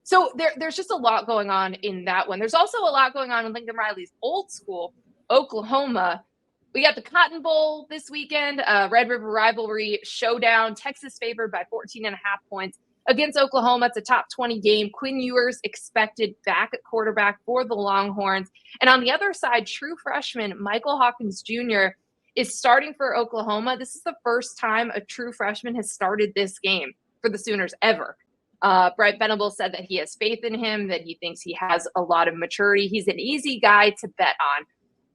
So there's just a lot going on in that one. There's also a lot going on in Lincoln Riley's old school, Oklahoma. We got the Cotton Bowl this weekend, Red River Rivalry showdown. Texas favored by 14.5 points against Oklahoma. It's a top 20 game. Quinn Ewers expected back at quarterback for the Longhorns. And on the other side, true freshman Michael Hawkins Jr. is starting for Oklahoma. This is the first time a true freshman has started this game for the Sooners ever. Brett Venables said that he has faith in him, that he thinks he has a lot of maturity. He's an easy guy to bet on.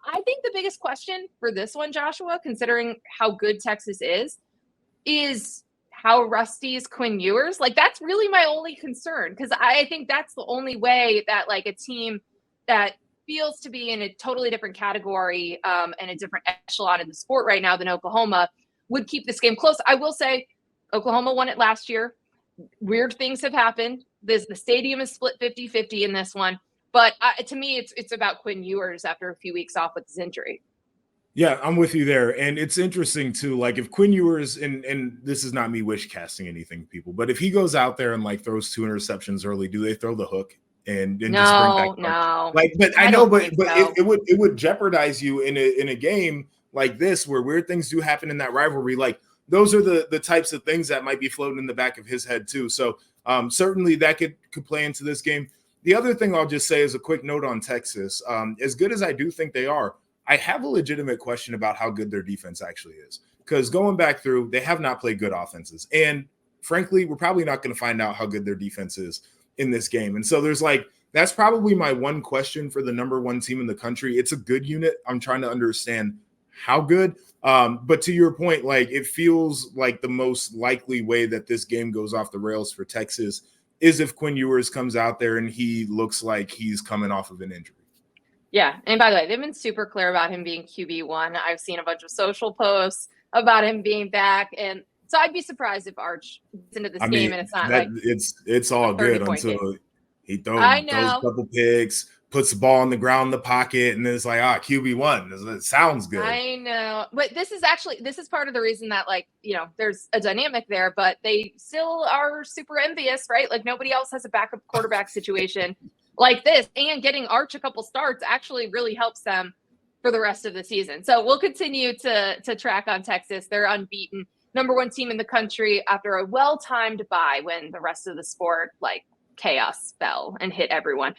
I think the biggest question for this one, Joshua, considering how good Texas is how rusty is Quinn Ewers? Like, that's really my only concern, because I think that's the only way that, like, a team that feels to be in a totally different category and a different echelon in the sport right now than Oklahoma would keep this game close. I will say Oklahoma won it last year. Weird things have happened. The stadium is split 50-50 in this one. But to me, it's about Quinn Ewers after a few weeks off with his injury. Yeah, I'm with you there. And it's interesting, too. Like, if Quinn Ewers, and this is not me wish casting anything, people, but if he goes out there and, like, throws 2 interceptions early, do they throw the hook and just bring back? No. Like, but I know, but so. it would jeopardize you in a game like this where weird things do happen in that rivalry. Like, those are the types of things that might be floating in the back of his head, too. So certainly that could play into this game. The other thing I'll just say is a quick note on Texas. As good as I do think they are, I have a legitimate question about how good their defense actually is. Because going back through, they have not played good offenses. And frankly, we're probably not going to find out how good their defense is in this game. And so that's probably my one question for the number one team in the country. It's a good unit. I'm trying to understand how good. But to your point, like, it feels like the most likely way that this game goes off the rails for Texas is if Quinn Ewers comes out there and he looks like he's coming off of an injury. Yeah. And by the way, they've been super clear about him being QB1. I've seen a bunch of social posts about him being back. And so I'd be surprised if Arch gets into this game and it's not like it's all good until he throws a couple picks, puts the ball on the ground in the pocket, and then it's like, QB1. It sounds good. I know. But this is part of the reason that, like, there's a dynamic there, but they still are super envious, right? Like, nobody else has a backup quarterback situation like this. And getting Arch a couple starts actually really helps them for the rest of the season. So we'll continue to track on Texas. They're unbeaten. Number one team in the country after a well-timed bye when the rest of the sport, like, chaos fell and hit everyone.